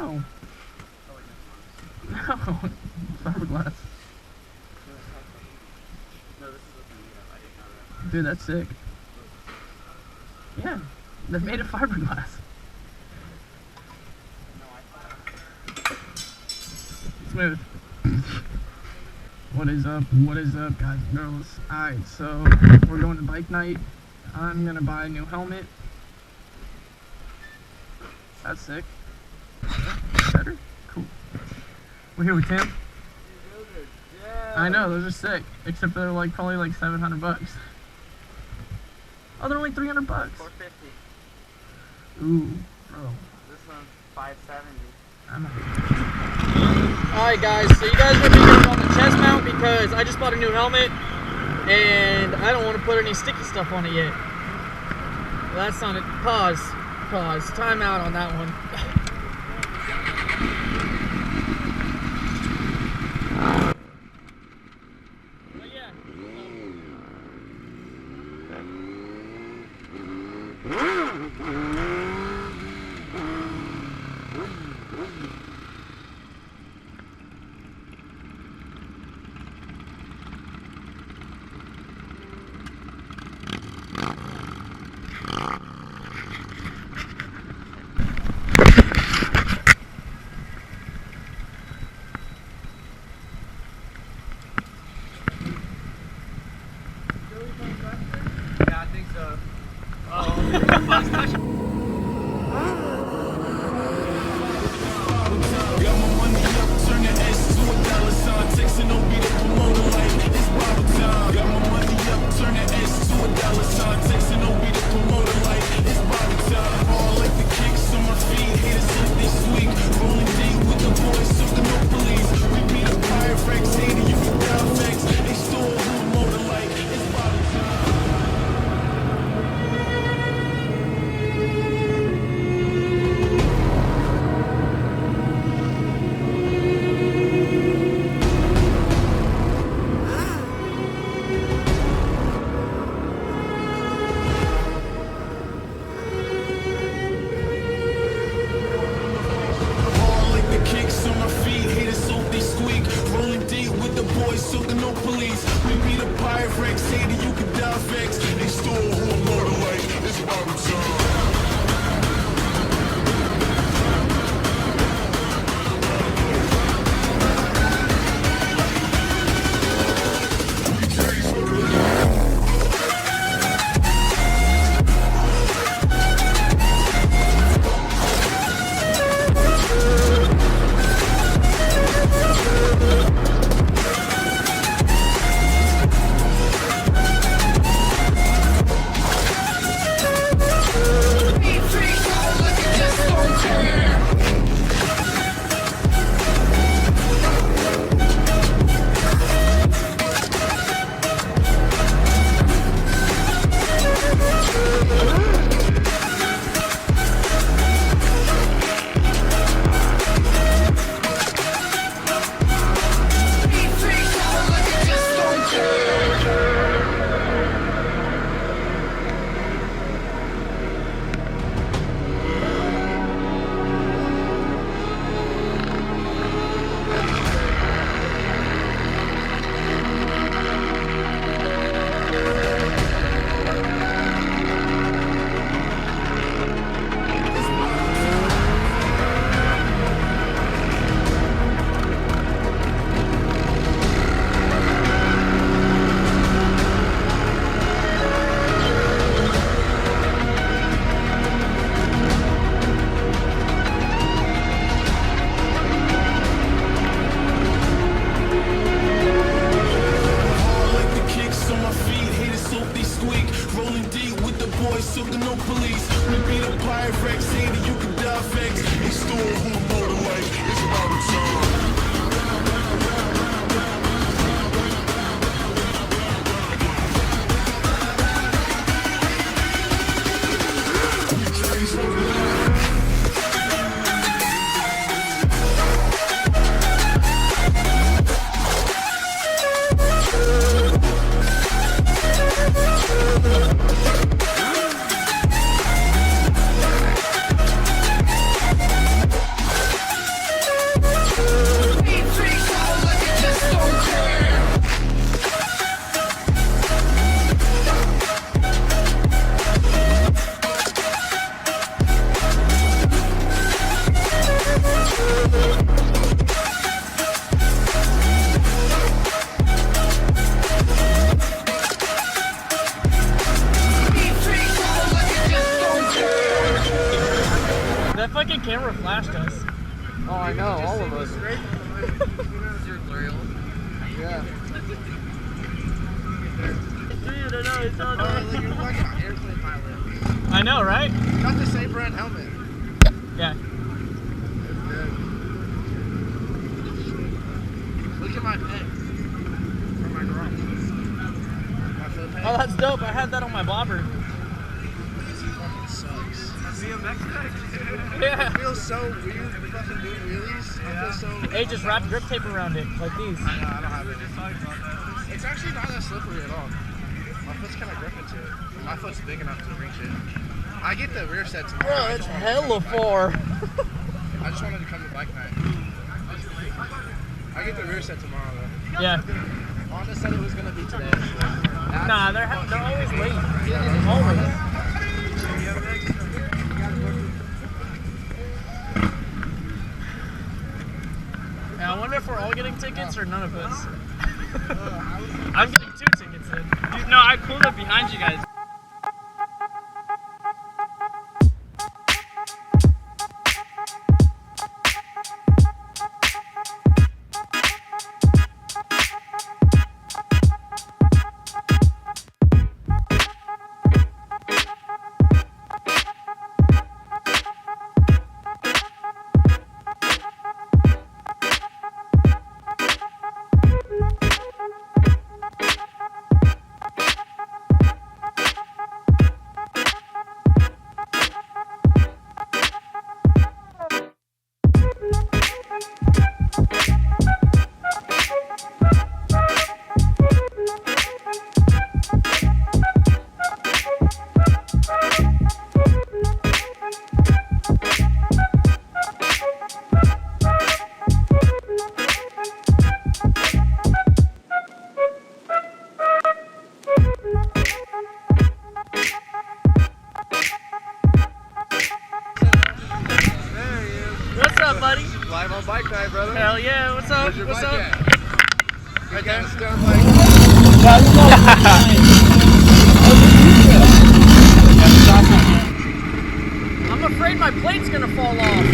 No. No. Fiberglass. Dude, that's sick. Yeah, they're made of fiberglass. Smooth. What is up? What is up, guys and girls? Alright, so we're going to bike night. I'm gonna buy a new helmet. That's sick. Better? Cool. We're here with Tim. I know, those are sick. Except they're like probably like $700 bucks. Oh, they're only $300 bucks. $450. Ooh, bro. This one's $570. Alright guys, so you guys are picking up on the chest mount because I just bought a new helmet and I don't want to put any sticky stuff on it yet. Well, that sounded, pause, time out on that one. But yeah. Yeah, I think so. Got my money up, turn the S to a dollar sign. Texting don't be the promoter like it's Bible time. Got my money up, turn the S to a dollar sign. Texting don't be the promoter like it's Bible time. All like the kicks on my feet, haters like they sweet. Rolling deep with the boys, soaking no police. We beat a pirate Rex, hater, you can down vex. They stole who motor like it's Bible time. All like the kicks on my feet, haters so they squeak. Rolling deep with the boys, soaking no police. We beat a pirate Rex, hater, you can die vex. They stole who motor like it's Bible time. All like the kicks on my feet, haters so they squeak. Rolling deep with the boys, soaking no police. We beat a pirate Rex, hater, you can die vex. They stole who motor like it's Bible time. that fucking camera flashed us. Oh, I know, all of us. Yeah. Dude, I know, it's all Like you're like an airplane pilot. I know, right? You got the same brand helmet. Yeah. Look at my pegs. From my garage. My foot pegs. Oh, that's dope. I had that on my bobber. This fucking sucks. Yeah. It feels so weird fucking doing wheelies. I feel so... Hey, just wrap grip tape around it, like these. I don't have it. It's actually not that slippery at all. My foot's kind of gripping to it. My foot's big enough to reach it. I get the rear set tomorrow. Bro, that's hella far. I just wanted to come to bike night. I get the rear set tomorrow though. Yeah. Honda said it was gonna be today. Nah, they're always late. Always. Yeah, I wonder if we're all getting tickets or none of us. I'm getting 2 tickets in. Dude, no, I pulled up behind you guys. What's up, buddy? Live on bike night, brother. Hell yeah, what's up? Where's your What's bike up? at? Right there. I'm afraid my plate's gonna fall off.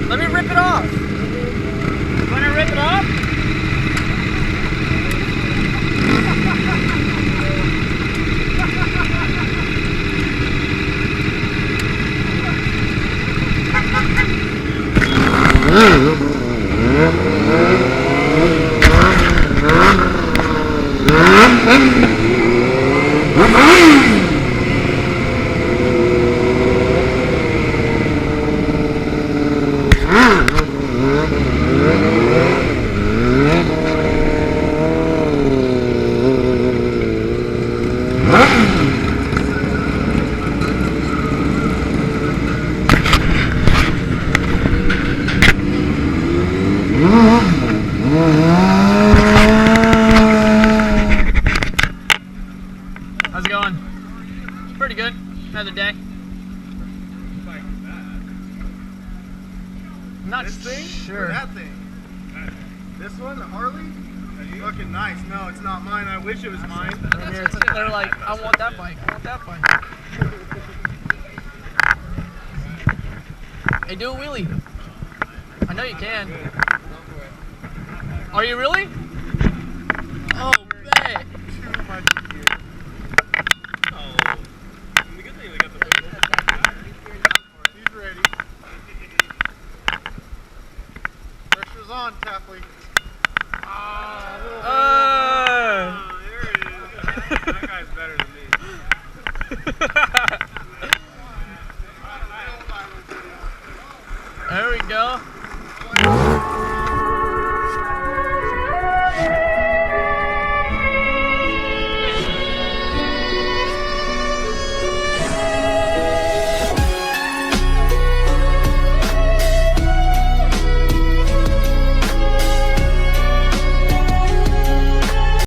Let me rip it off. You wanna rip it off? How's it going? It's pretty good. Another day. I'm not This thing? sure. Or that thing? This one, the Harley? Fucking nice. No, it's not mine. I wish it was mine. They're like, I want that bike. I want that bike. Hey, do a wheelie. I know you can. Are you really? Oh, bet. Too much gear. He's ready. Pressure's on, Kathleen. Oh, there it is. That guy's better than me.